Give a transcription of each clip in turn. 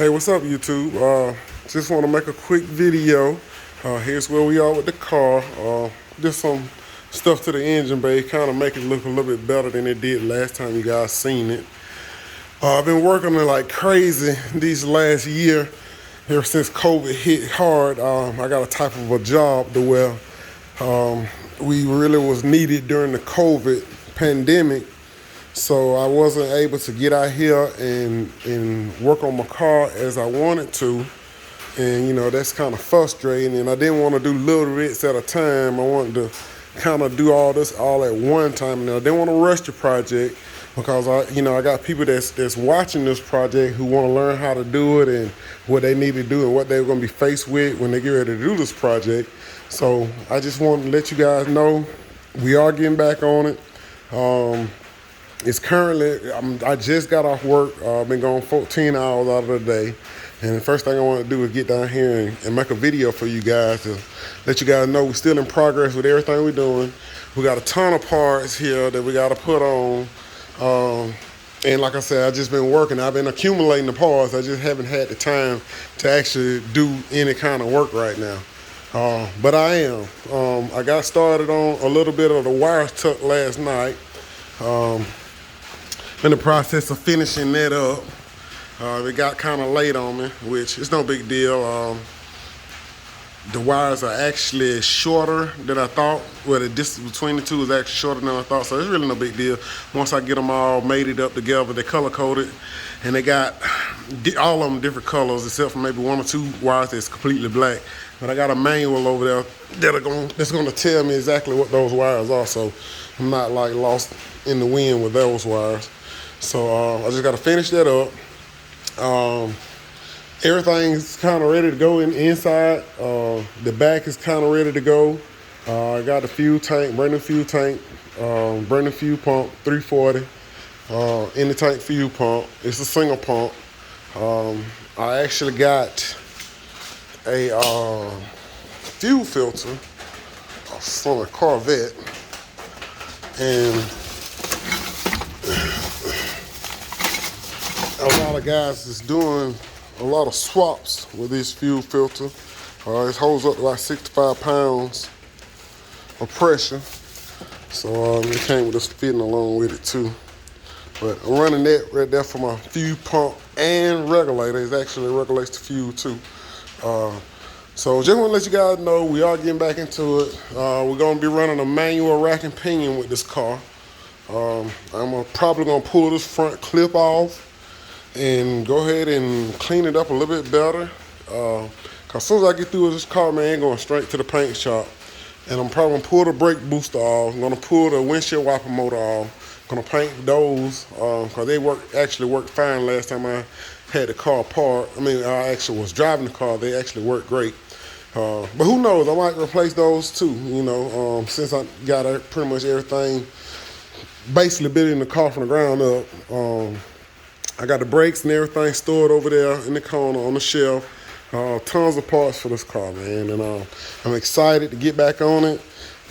Hey, what's up, YouTube? Just want to make a quick video. Here's where we are with the car. Just some stuff to the engine bay, kind of make it look a little bit better than it did last time you guys seen it. I've been working on it like crazy these last year, ever since COVID hit hard. I got a type of a job to where we really was needed during the COVID pandemic. So I wasn't able to get out here and work on my car as I wanted to. And, you know, that's kind of frustrating. And I didn't want to do little bits at a time. I wanted to kind of do all this all at one time. And I didn't want to rush the project because, I got people that's watching this project who want to learn how to do it and what they need to do and what they're going to be faced with when they get ready to do this project. So I just wanted to let you guys know we are getting back on it. It's currently, I just got off work. I've been gone 14 hours out of the day. And the first thing I want to do is get down here and make a video for you guys to let you guys know we're still in progress with everything we're doing. We got a ton of parts here that we got to put on. And like I said, I've just been working. I've been accumulating the parts. I just haven't had the time to actually do any kind of work right now. But I am. I got started on a little bit of the wires tuck last night. In the process of finishing that up. It got kind of late on me, which is no big deal. The wires are actually shorter than I thought. Well, the distance between the two is actually shorter than I thought, so it's really no big deal. Once I get them all mated up together, they're color coded, and they got all of them different colors except for maybe one or two wires that's completely black. But I got a manual over there that's going to tell me exactly what those wires are, so I'm not like lost in the wind with those wires. So I just got to finish that up. Everything's kind of ready to go inside. The back is kind of ready to go. I got the fuel tank, brand new fuel tank, brand new fuel pump, 340 in the tank fuel pump. It's a single pump. I actually got a fuel filter from a Corvette, and a lot of guys is doing a lot of swaps with this fuel filter. It holds up to about 65 pounds of pressure. So it came with this fitting along with it too. But I'm running that right there for my fuel pump and regulator. It actually regulates the fuel too. So just want to let you guys know we are getting back into it. We're going to be running a manual rack and pinion with this car. I'm probably going to pull this front clip off and go ahead and clean it up a little bit better. Cause as soon as I get through with this car, man, I'm going straight to the paint shop. And I'm probably gonna pull the brake booster off. I'm gonna pull the windshield wiper motor off. Gonna paint those, cause they actually worked fine last time I had the car apart. I actually was driving the car. They actually worked great. But who knows, I might replace those too, since I got pretty much everything basically built in the car from the ground up. I got the brakes and everything stored over there in the corner on the shelf. Tons of parts for this car, man. And I'm excited to get back on it.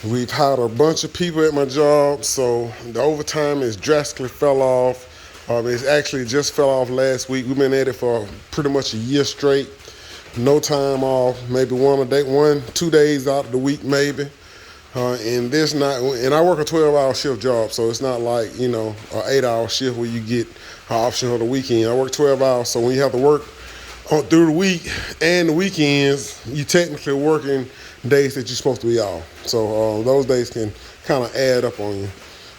We've hired a bunch of people at my job, so the overtime has drastically fell off. It's actually just fell off last week. We've been at it for pretty much a year straight. No time off, maybe 2 days out of the week maybe. And I work a 12-hour shift job, so it's not like, an 8-hour shift where you get an option on the weekend. I work 12 hours, so when you have to work through the week and the weekends, you technically working days that you're supposed to be off. So those days can kind of add up on you.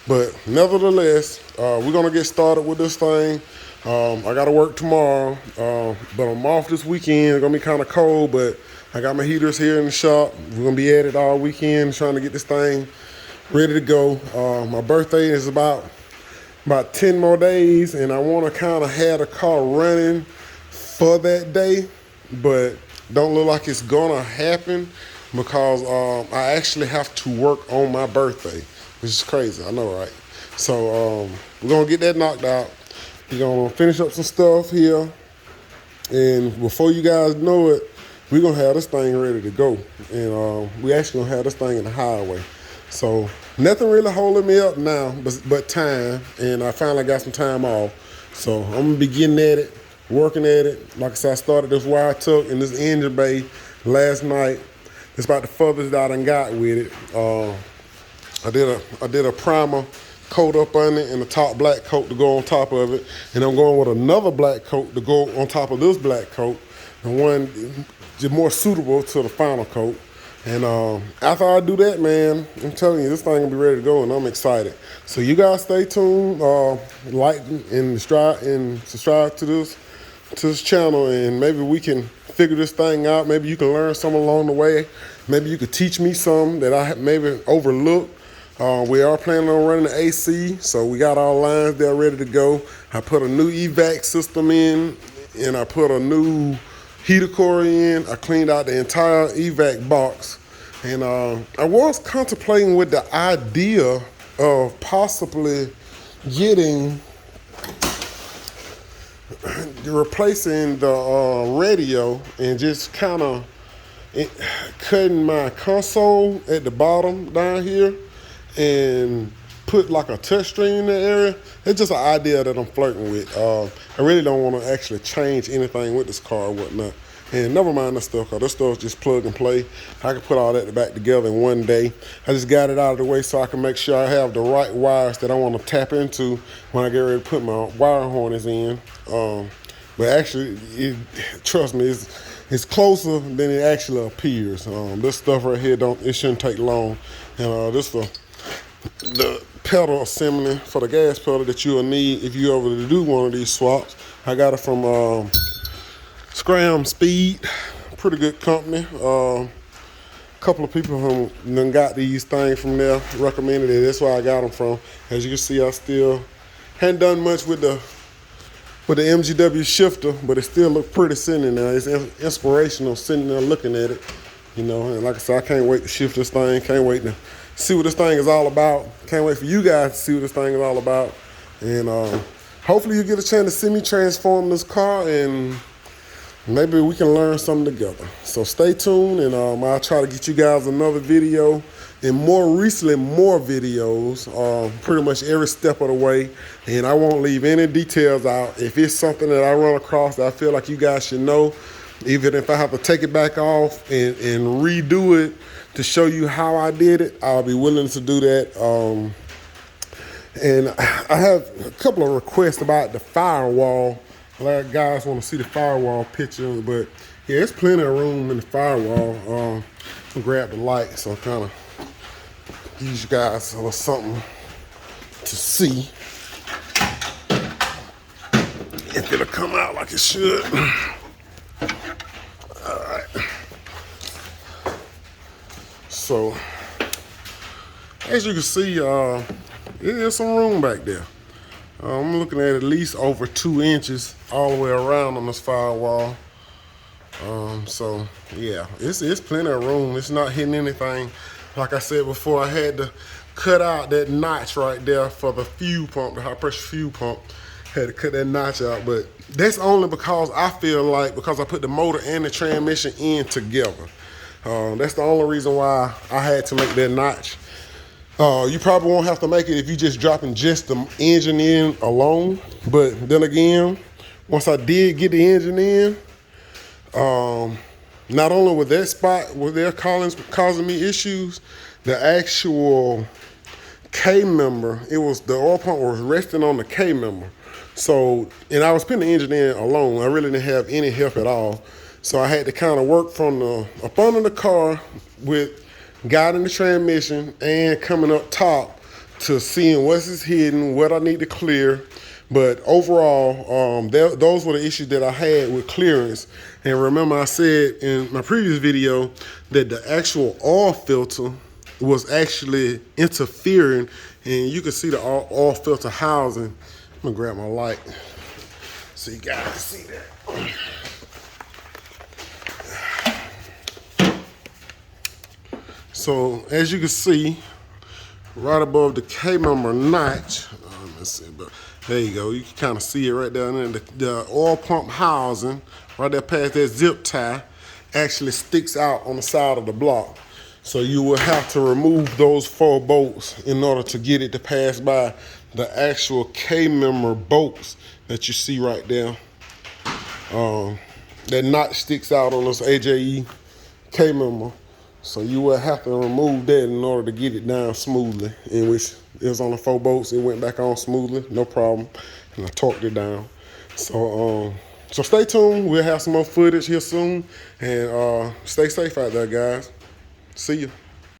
But nevertheless, we're going to get started with this thing. I got to work tomorrow, but I'm off this weekend. It's going to be kind of cold, but I got my heaters here in the shop. We're going to be at it all weekend trying to get this thing ready to go. My birthday is about 10 more days, and I want to kind of have the car running for that day, but don't look like it's going to happen because I actually have to work on my birthday, which is crazy. I know, right? So we're going to get that knocked out. We're going to finish up some stuff here, and before you guys know it, we're going to have this thing ready to go. And we actually going to have this thing in the highway. So nothing really holding me up now but time. And I finally got some time off. So I'm going to be getting at it working at it. Like I said, I started this wire tuck in this engine bay last night. It's about the furthest I done got with it. I did a primer coat up on it and a top black coat to go on top of it. And I'm going with another black coat to go on top of this black coat. And one just more suitable to the final coat. And after I do that, man, I'm telling you, this thing will be ready to go, and I'm excited. So you guys stay tuned, like and subscribe to this channel, and maybe we can figure this thing out. Maybe you can learn some along the way. Maybe you could teach me some that I maybe overlooked. We are planning on running the AC, so we got our lines there ready to go. I put a new evac system in, and I put a new heater core in. I cleaned out the entire evac box, and I was contemplating with the idea of possibly replacing the radio and just kind of cutting my console at the bottom down here and put like a touch screen in the area. It's just an idea that I'm flirting with. I really don't want to actually change anything with this car or whatnot. And never mind this stuff, because this stuff's just plug and play. I can put all that back together in one day. I just got it out of the way so I can make sure I have the right wires that I want to tap into when I get ready to put my wire harness in. But actually, trust me, it's closer than it actually appears. This stuff right here, it shouldn't take long. And this the pedal assembly for the gas pedal that you'll need if you ever do one of these swaps. I got it from Scram Speed, pretty good company. A couple of people who done got these things from there recommended it. That's where I got them from. As you can see, I still hadn't done much with the MGW shifter, but it still look pretty sitting there. It's inspirational sitting there looking at it, you know. And like I said, I can't wait to shift this thing. Can't wait to see what this thing is all about. Can't wait for you guys to see what this thing is all about. And hopefully you get a chance to see me transform this car, and maybe we can learn something together. So stay tuned, and I'll try to get you guys another video, and more recently, more videos, pretty much every step of the way. And I won't leave any details out. If it's something that I run across that I feel like you guys should know, even if I have to take it back off and redo it to show you how I did it, I'll be willing to do that. And I have a couple of requests about the firewall. A lot of guys want to see the firewall picture, but yeah, there's plenty of room in the firewall. I'll grab the light so I kind of use you guys a little something to see if it'll come out like it should. All right. So as you can see, there's some room back there. I'm looking at least over 2 inches all the way around on this firewall. So yeah, it's plenty of room. It's not hitting anything. Like I said before, I had to cut out that notch right there for the fuel pump, the high pressure fuel pump. Had to cut that notch out, but that's only because I feel like, because I put the motor and the transmission in together. That's the only reason why I had to make that notch. You probably won't have to make it if you just dropping just the engine in alone. But then again, once I did get the engine in, not only with that spot where they're causing me issues, the actual K-member, the oil pump was resting on the K-member. So, and I was putting the engine in alone. I really didn't have any help at all. So I had to kind of work from up under the car with guiding the transmission and coming up top to seeing what's hidden, what I need to clear. But overall, those were the issues that I had with clearance. And remember, I said in my previous video that the actual oil filter was actually interfering, and you can see the oil filter housing. I'm gonna grab my light so you guys can see that. So as you can see, right above the K-member notch, let's see, but there you go. You can kind of see it right there. And then the oil pump housing, right there past that zip tie, actually sticks out on the side of the block. So you will have to remove those 4 bolts in order to get it to pass by the actual K-member bolts that you see right there. That notch sticks out on this AJE K member. So you will have to remove that in order to get it down smoothly. In which it was on the 4 bolts, it went back on smoothly, no problem. And I torqued it down. So stay tuned. We'll have some more footage here soon. And stay safe out there, guys. See you.